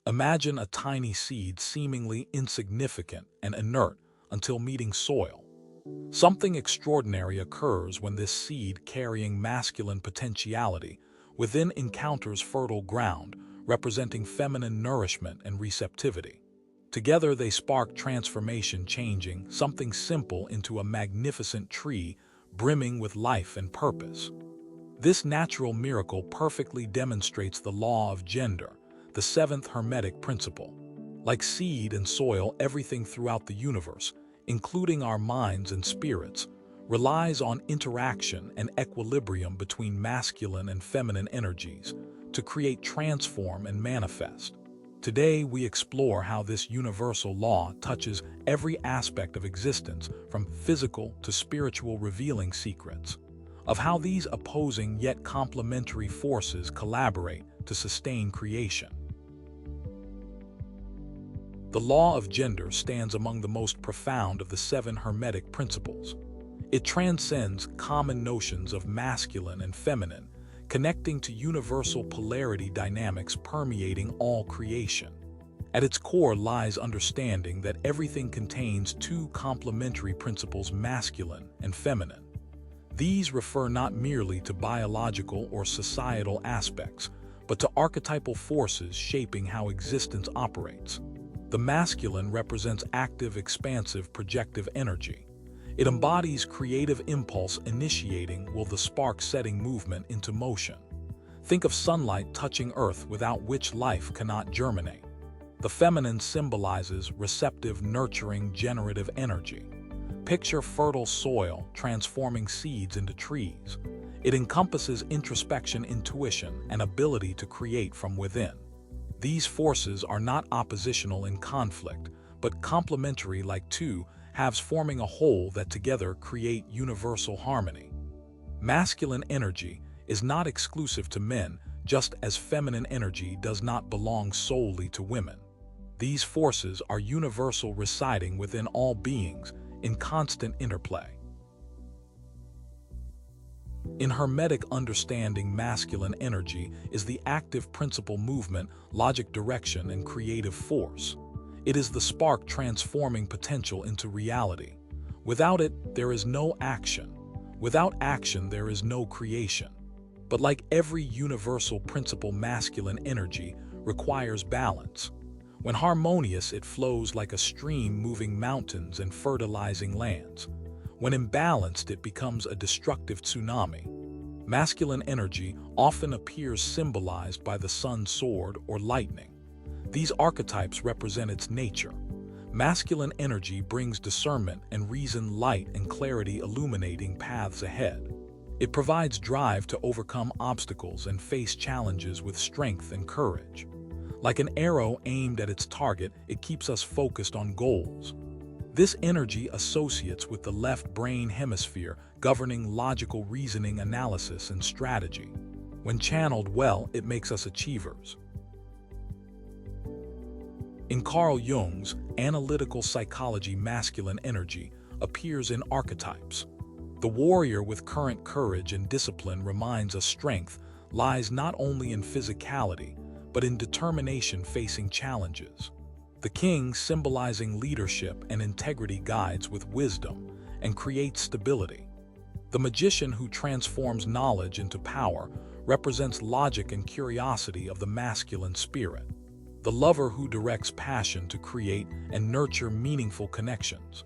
Imagine a tiny seed seemingly insignificant and inert until meeting soil. Something extraordinary occurs when this seed carrying masculine potentiality within encounters fertile ground, representing feminine nourishment and receptivity. Together they spark transformation, changing something simple into a magnificent tree brimming with life and purpose. This natural miracle perfectly demonstrates the law of gender, the seventh Hermetic principle. Like seed and soil, everything throughout the universe, including our minds and spirits, relies on interaction and equilibrium between masculine and feminine energies to create, transform, and manifest. Today, we explore how this universal law touches every aspect of existence, from physical to spiritual, revealing secrets of how these opposing yet complementary forces collaborate to sustain creation. The law of gender stands among the most profound of the seven Hermetic principles. It transcends common notions of masculine and feminine, connecting to universal polarity dynamics permeating all creation. At its core lies understanding that everything contains two complementary principles, masculine and feminine. These refer not merely to biological or societal aspects, but to archetypal forces shaping how existence operates. The masculine represents active, expansive, projective energy. It embodies creative impulse, initiating the spark, setting movement into motion. Think of sunlight touching earth, without which life cannot germinate. The feminine symbolizes receptive, nurturing, generative energy. Picture fertile soil transforming seeds into trees. It encompasses introspection, intuition, and ability to create from within. These forces are not oppositional in conflict, but complementary, like two halves forming a whole that together create universal harmony. Masculine energy is not exclusive to men, just as feminine energy does not belong solely to women. These forces are universal, residing within all beings, in constant interplay. In Hermetic understanding, masculine energy is the active principle, movement, logic, direction, and creative force. It is the spark transforming potential into reality. Without it, there is no action. Without action, there is no creation. But like every universal principle, masculine energy requires balance. When harmonious, it flows like a stream, moving mountains and fertilizing lands. When imbalanced, it becomes a destructive tsunami. Masculine energy often appears symbolized by the sun's sword or lightning. These archetypes represent its nature. Masculine energy brings discernment and reason, light and clarity, illuminating paths ahead. It provides drive to overcome obstacles and face challenges with strength and courage. Like an arrow aimed at its target, it keeps us focused on goals. This energy associates with the left brain hemisphere, governing logical reasoning, analysis, and strategy. When channeled well, it makes us achievers. In Carl Jung's analytical psychology, masculine energy appears in archetypes. The warrior with current courage and discipline reminds us strength lies not only in physicality, but in determination facing challenges. The king, symbolizing leadership and integrity, guides with wisdom and creates stability. The magician, who transforms knowledge into power, represents logic and curiosity of the masculine spirit. The lover, who directs passion to create and nurture meaningful connections.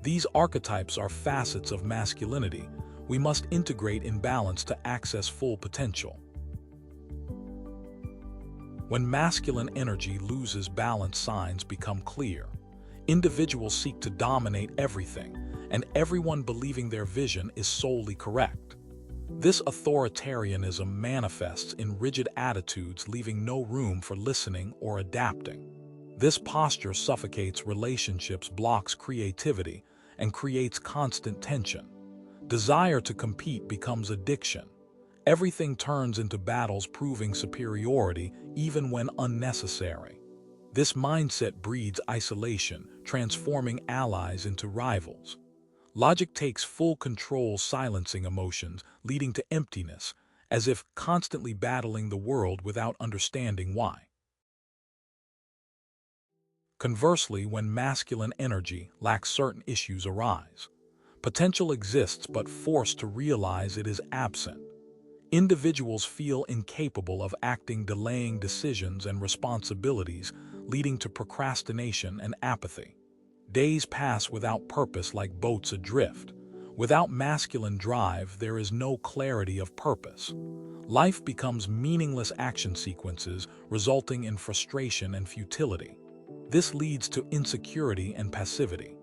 These archetypes are facets of masculinity we must integrate in balance to access full potential. When masculine energy loses balance, signs become clear. Individuals seek to dominate everything, and everyone believing their vision is solely correct. This authoritarianism manifests in rigid attitudes, leaving no room for listening or adapting. This posture suffocates relationships, blocks creativity, and creates constant tension. Desire to compete becomes addiction. Everything turns into battles, proving superiority even when unnecessary. This mindset breeds isolation, transforming allies into rivals. Logic takes full control, silencing emotions, leading to emptiness, as if constantly battling the world without understanding why. Conversely, when masculine energy lacks, certain issues arise. Potential exists but forced to realize it is absent. Individuals feel incapable of acting, delaying decisions and responsibilities, leading to procrastination and apathy. Days pass without purpose, like boats adrift. Without masculine drive, there is no clarity of purpose. Life becomes meaningless action sequences, resulting in frustration and futility. This leads to insecurity and passivity.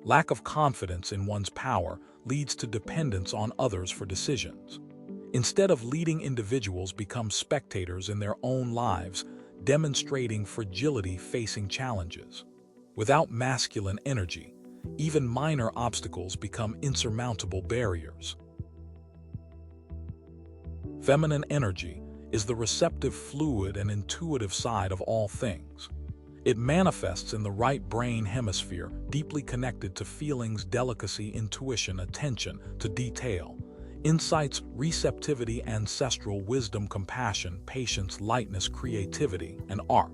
Lack of confidence in one's power leads to dependence on others for decisions. Instead of leading, individuals become spectators in their own lives, demonstrating fragility facing challenges. Without masculine energy, even minor obstacles become insurmountable barriers. Feminine energy is the receptive, fluid, and intuitive side of all things. It manifests in the right brain hemisphere, deeply connected to feelings, delicacy, intuition, attention to detail, insights, receptivity, ancestral wisdom, compassion, patience, lightness, creativity, and art.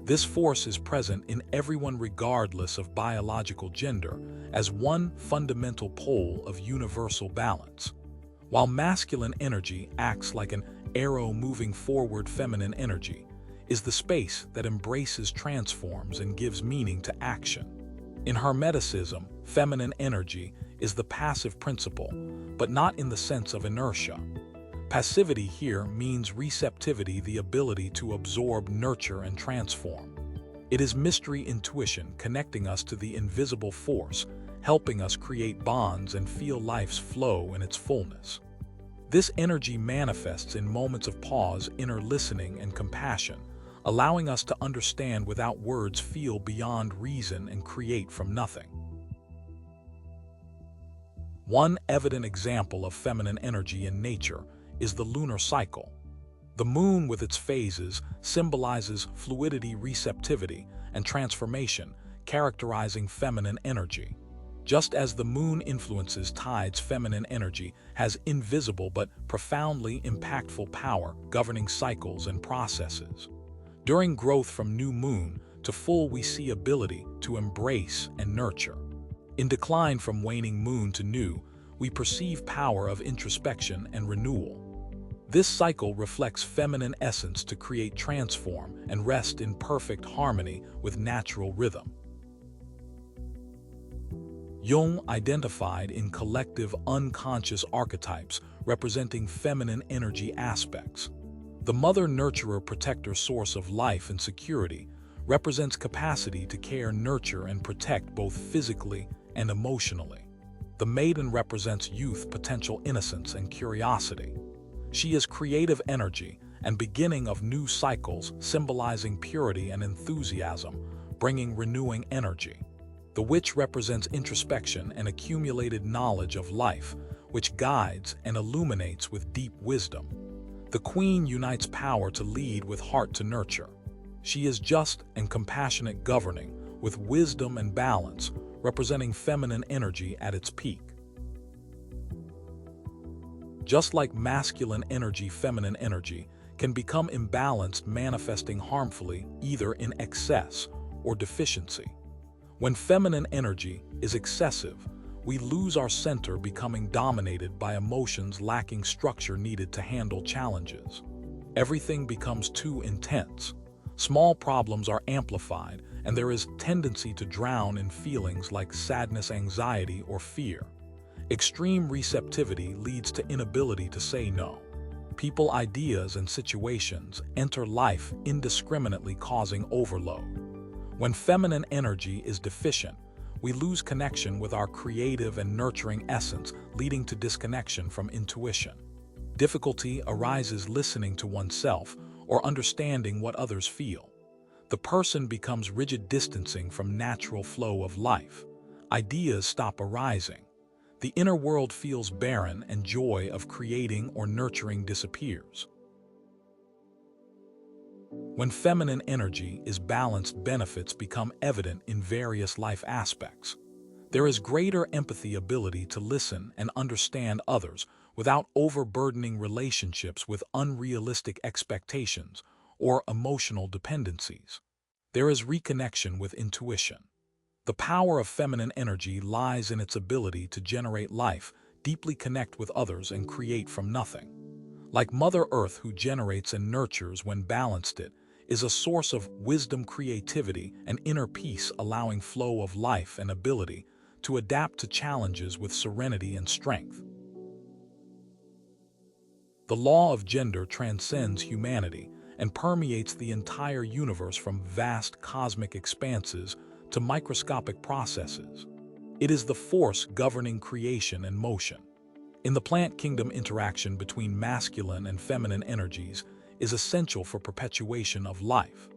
This force is present in everyone regardless of biological gender, as one fundamental pole of universal balance. While masculine energy acts like an arrow moving forward, feminine energy is the space that embraces, transforms, and gives meaning to action. In Hermeticism, feminine energy is the passive principle, but not in the sense of inertia. Passivity here means receptivity, the ability to absorb, nurture, and transform. It is mystery, intuition, connecting us to the invisible force, helping us create bonds and feel life's flow in its fullness. This energy manifests in moments of pause, inner listening, and compassion, allowing us to understand without words, feel beyond reason, and create from nothing. One evident example of feminine energy in nature is the lunar cycle. The moon, with its phases, symbolizes fluidity, receptivity, and transformation, characterizing feminine energy. Just as the moon influences tides, feminine energy has invisible but profoundly impactful power, governing cycles and processes. During growth from new moon to full, we see ability to embrace and nurture. In decline from waning moon to new, we perceive power of introspection and renewal. This cycle reflects feminine essence to create, transform, and rest in perfect harmony with natural rhythm. Jung identified in collective unconscious archetypes representing feminine energy aspects. The mother, nurturer, protector, source of life and security, represents capacity to care, nurture, and protect both physically and emotionally. The maiden represents youth, potential, innocence, and curiosity. She is creative energy and beginning of new cycles, symbolizing purity and enthusiasm, bringing renewing energy. The witch represents introspection and accumulated knowledge of life, which guides and illuminates with deep wisdom. The queen unites power to lead with heart to nurture. She is just and compassionate, governing with wisdom and balance, representing feminine energy at its peak. Just like masculine energy, feminine energy can become imbalanced, manifesting harmfully either in excess or deficiency. When feminine energy is excessive, we lose our center, becoming dominated by emotions, lacking structure needed to handle challenges. Everything becomes too intense. Small problems are amplified, and there is tendency to drown in feelings like sadness, anxiety, or fear. Extreme receptivity leads to inability to say no. People, ideas, and situations enter life indiscriminately, causing overload. When feminine energy is deficient, we lose connection with our creative and nurturing essence, leading to disconnection from intuition. Difficulty arises listening to oneself or understanding what others feel. The person becomes rigid, distancing from natural flow of life. Ideas stop arising. The inner world feels barren, and joy of creating or nurturing disappears. When feminine energy is balanced, benefits become evident in various life aspects. There is greater empathy, ability to listen and understand others without overburdening relationships with unrealistic expectations or emotional dependencies. There is reconnection with intuition. The power of feminine energy lies in its ability to generate life, deeply connect with others, and create from nothing. Like Mother Earth, who generates and nurtures when balanced, it is a source of wisdom, creativity, and inner peace, allowing flow of life and ability to adapt to challenges with serenity and strength. The law of gender transcends humanity and permeates the entire universe, from vast cosmic expanses to microscopic processes. It is the force governing creation and motion. In the plant kingdom, interaction between masculine and feminine energies is essential for perpetuation of life.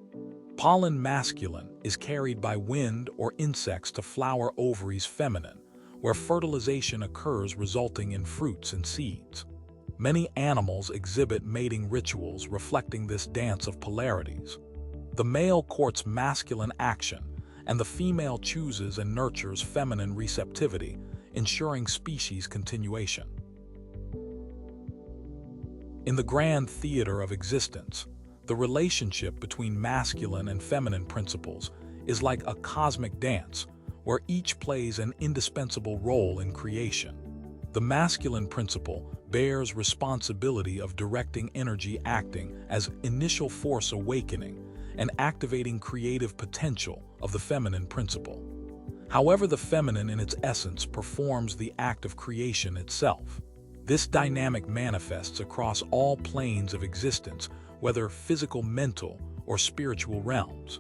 Pollen, masculine, is carried by wind or insects to flower. Ovaries, feminine, where fertilization occurs, resulting in fruits and seeds. Many animals exhibit mating rituals reflecting this dance of polarities. The male courts masculine action, and the female chooses and nurtures feminine receptivity, ensuring species continuation. In the grand theater of existence, the relationship between masculine and feminine principles is like a cosmic dance, where each plays an indispensable role in creation. The masculine principle bears responsibility of directing energy, acting as initial force, awakening and activating creative potential of the feminine principle. However, the feminine in its essence performs the act of creation itself. This dynamic manifests across all planes of existence, whether physical, mental, or spiritual realms.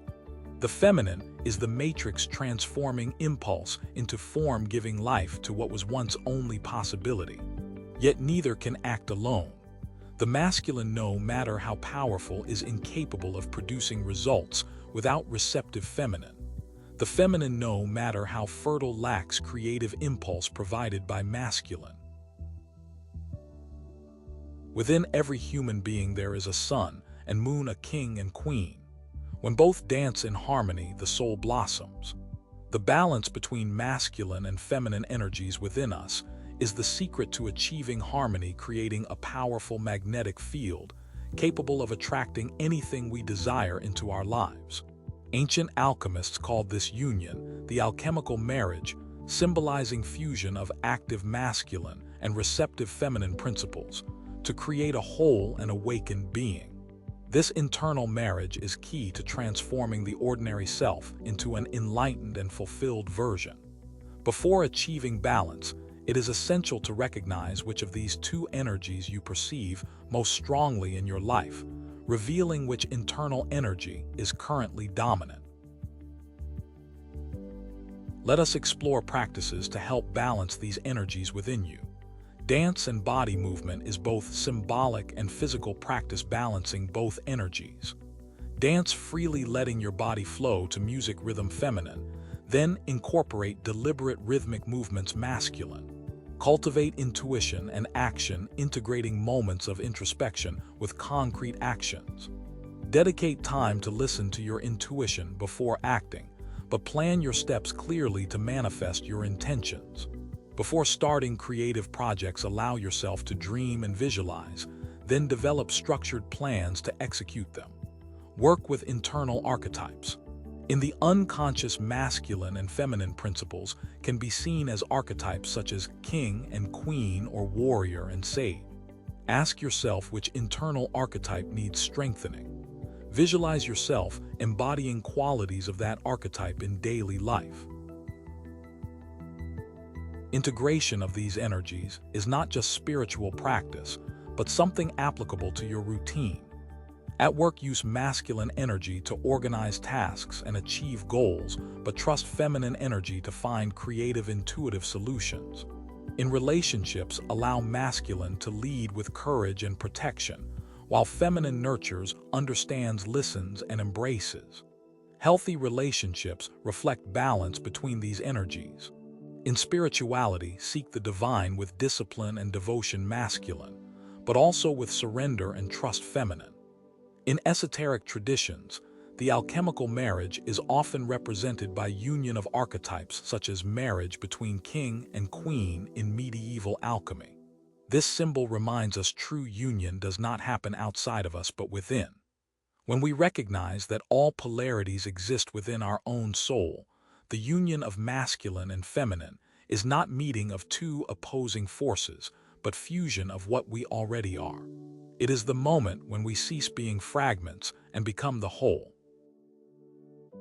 The feminine is the matrix, transforming impulse into form, giving life to what was once only possibility. Yet neither can act alone. The masculine, no matter how powerful, is incapable of producing results without receptive feminine. The feminine, no matter how fertile, lacks creative impulse provided by masculine. Within every human being there is a sun and moon, a king and queen. When both dance in harmony, the soul blossoms. The balance between masculine and feminine energies within us is the secret to achieving harmony, creating a powerful magnetic field capable of attracting anything we desire into our lives. Ancient alchemists called this union the alchemical marriage, symbolizing fusion of active masculine and receptive feminine principles to create a whole and awakened being. This internal marriage is key to transforming the ordinary self into an enlightened and fulfilled version. Before achieving balance, it is essential to recognize which of these two energies you perceive most strongly in your life, revealing which internal energy is currently dominant. Let us explore practices to help balance these energies within you. Dance and body movement is both symbolic and physical practice, balancing both energies. Dance freely, letting your body flow to music, rhythm, feminine. Then incorporate deliberate rhythmic movements, masculine. Cultivate intuition and action, integrating moments of introspection with concrete actions. Dedicate time to listen to your intuition before acting, but plan your steps clearly to manifest your intentions. Before starting creative projects, allow yourself to dream and visualize, then develop structured plans to execute them. Work with internal archetypes. In the unconscious, masculine and feminine principles can be seen as archetypes such as king and queen or warrior and sage. Ask yourself which internal archetype needs strengthening. Visualize yourself embodying qualities of that archetype in daily life. Integration of these energies is not just spiritual practice, but something applicable to your routine. At work, use masculine energy to organize tasks and achieve goals, but trust feminine energy to find creative, intuitive solutions. In relationships, allow masculine to lead with courage and protection, while feminine nurtures, understands, listens, and embraces. Healthy relationships reflect balance between these energies. In spirituality, seek the divine with discipline and devotion, masculine, but also with surrender and trust, feminine. In esoteric traditions, the alchemical marriage is often represented by union of archetypes, such as marriage between king and queen in medieval alchemy. This symbol reminds us true union does not happen outside of us but within. When we recognize that all polarities exist within our own soul, the union of masculine and feminine is not meeting of two opposing forces, but fusion of what we already are. It is the moment when we cease being fragments and become the whole.